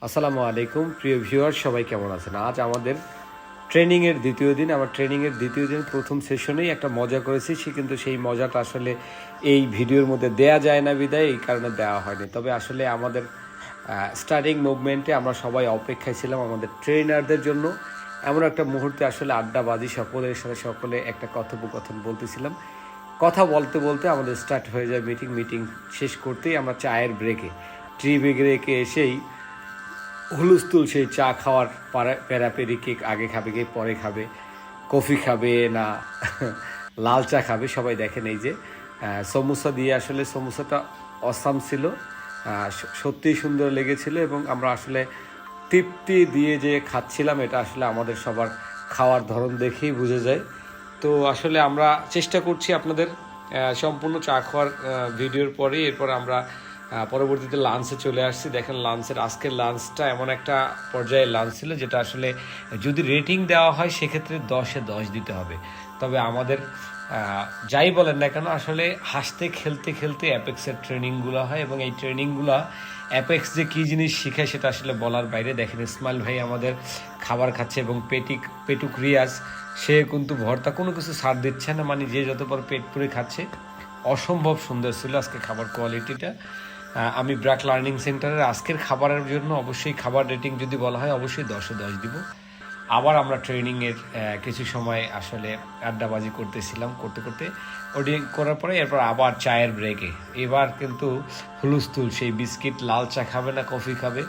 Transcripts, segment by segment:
আসসালামু আলাইকুম প্রিয় ভিউয়ার, সবাই কেমন আছেন? আজ আমাদের ট্রেনিংয়ের দ্বিতীয় দিন। আমার ট্রেনিংয়ের দ্বিতীয় দিন প্রথম সেশনেই একটা মজা করেছি, কিন্তু সেই মজাটা আসলে এই ভিডিওর মধ্যে দেয়া যায় না বিদায় এই কারণে দেওয়া হয়নি। তবে আসলে আমাদের স্টার্টিং মুভমেন্টে আমরা সবাই অপেক্ষায় ছিলাম আমাদের ট্রেনারদের জন্য। এমন একটা মুহূর্তে আসলে আড্ডাবাজি সকলের সাথে সকলে একটা কথোপকথন বলতেছিলাম। কথা বলতে বলতে আমাদের স্টার্ট হয়ে যায় মিটিং শেষ করতেই আমরা চায়ের ব্রেকে ব্রেকে এসেই হুলস্থুল সেই চা খাওয়ার প্যারাপেরি, কেক আগে খাবে কে পরে খাবে, কফি খাবে না লাল চা খাবে। সবাই দেখেন এই যে সমোসা দিয়ে, আসলে সমোসাটা অসাম ছিল, সত্যিই সুন্দর লেগেছিল এবং আমরা আসলে তৃপ্তি দিয়ে যে খাচ্ছিলাম এটা আসলে আমাদের সবার খাওয়ার ধরন দেখেই বোঝা যায়। তো আসলে আমরা চেষ্টা করছি আপনাদের সম্পূর্ণ চা খাওয়ার ভিডিওর পরে এরপর আমরা পরবর্তীতে লাঞ্চে চলে আসছি। দেখেন আজকের লাঞ্চটা এমন একটা পর্যায়ে লাঞ্চ ছিল যেটা আসলে যদি রেটিং দেওয়া হয় সেক্ষেত্রে 10-এ 10 দিতে হবে। তবে আমাদের যাই বলেন না কেন, আসলে হাসতে খেলতে খেলতে অ্যাপেক্সের ট্রেনিংগুলো হয় এবং এই ট্রেনিংগুলো অ্যাপেক্স যে কী জিনিস শিখায় সেটা আসলে বলার বাইরে। দেখেন ইসমাইল ভাই আমাদের খাবার খাচ্ছে এবং পেটুক রিয়াজ সে কিন্তু ভর্তা কোনো কিছু ছাড় দিচ্ছে না, মানে যে যতবার পেট পুরে খাচ্ছে। অসম্ভব সুন্দর ছিল আজকে খাবার কোয়ালিটিটা। আমি ব্র্যাক লার্নিং সেন্টারের আজকের খাবারের জন্য অবশ্যই খাবার রেটিং যদি বলা হয় অবশ্যই 10-এ 10 দিব। আবার আমরা ট্রেনিংয়ের কিছু সময় আসলে আড্ডাবাজি করতে করতে ওডিং করার পরে এরপর আবার চায়ের ব্রেকে এবার কিন্তু হুলস্থুল, সেই বিস্কিট লাল চা খাবে না কফি খাবে,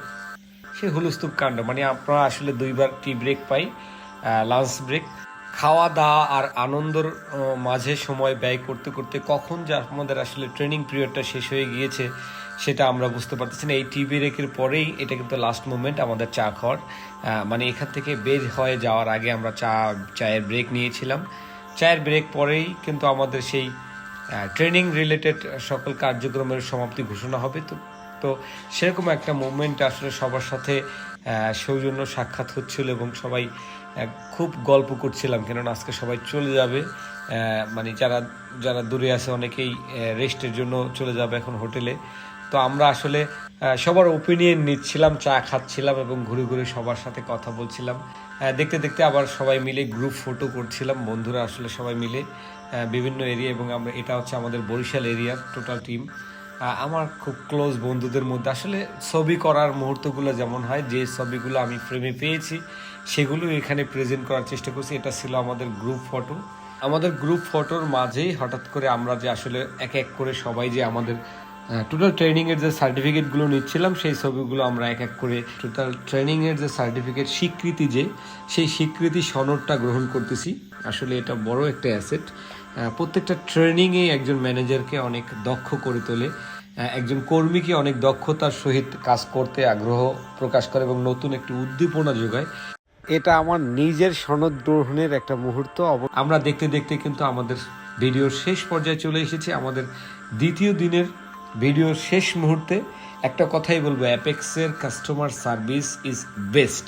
সেই হুলস্থুল কাণ্ড। মানে আমরা আসলে 2বার টি ব্রেক পাই, লাঞ্চ ব্রেক। খাওয়া দাওয়া আর আনন্দর মাঝে সময় ব্যয় করতে করতে কখন যে আমাদের আসলে ট্রেনিং পিরিয়ডটা শেষ হয়ে গিয়েছে সেটা আমরা বুঝতে পারতেছি না। এই টিভি রেকের পরেই এটা কিন্তু লাস্ট মোমেন্ট আমাদের চা খাওয়ার, মানে এখান থেকে বের হয়ে যাওয়ার আগে আমরা চায়ের ব্রেক নিয়েছিলাম। চায়ের ব্রেক পরেই কিন্তু আমাদের সেই ট্রেনিং রিলেটেড সকল কার্যক্রমের সমাপ্তি ঘোষণা হবে। তো সেরকম একটা মুভমেন্ট আসলে সবার সাথে সৌজন্য সাক্ষাৎ হচ্ছিল এবং সবাই খুব গল্প করছিলাম, কেননা আজকে সবাই চলে যাবে। মানে যারা দূরে আছে অনেকেই রেস্টের জন্য চলে যাবে এখন হোটেলে। তো আমরা আসলে সবার ওপিনিয়ন নিচ্ছিলাম, চা খাচ্ছিলাম এবং ঘুরে ঘুরে সবার সাথে কথা বলছিলাম। দেখতে দেখতে আবার সবাই মিলে গ্রুপ ফটো করছিলাম, বন্ধুরা আসলে সবাই মিলে বিভিন্ন এরিয়া। এবং এটা হচ্ছে আমাদের বরিশাল এরিয়ার টোটাল টিম। আমার খুব ক্লোজ বন্ধুদের মধ্যে আসলে ছবি করার মুহূর্তগুলো যেমন হয়, যে ছবিগুলো আমি ফ্রেমে পেয়েছি সেগুলো এখানে প্রেজেন্ট করার চেষ্টা করছি। এটা ছিল আমাদের গ্রুপ ফটো। আমাদের গ্রুপ ফটোর মাঝেই হঠাৎ করে আমরা যে আসলে এক এক করে সবাই যে আমাদের টোটাল ট্রেনিংয়ের যে সার্টিফিকেটগুলো নিচ্ছিলাম সেই ছবিগুলো আমরা এক এক করে টোটাল ট্রেনিংয়ের যে সার্টিফিকেট স্বীকৃতি, সেই স্বীকৃতি সনদটা গ্রহণ করতেছি। আসলে এটা বড় একটা অ্যাসেট। প্রত্যেকটা ট্রেনিংয়ে একজন ম্যানেজারকে অনেক দক্ষ করে তোলে, একজন কর্মীকে অনেক দক্ষতার সহিত কাজ করতে আগ্রহ প্রকাশ করে এবং নতুন একটি উদ্দীপনা যোগায়। এটা আমার নিজের সনদ গ্রহণের একটা মুহূর্ত। আমরা দেখতে দেখতে কিন্তু আমাদের ভিডিওর শেষ পর্যায়ে চলে এসেছি। আমাদের দ্বিতীয় দিনের ভিডিওর শেষ মুহূর্তে একটা কথাই বলবো, অ্যাপেক্সের কাস্টমার সার্ভিস ইজ বেস্ট।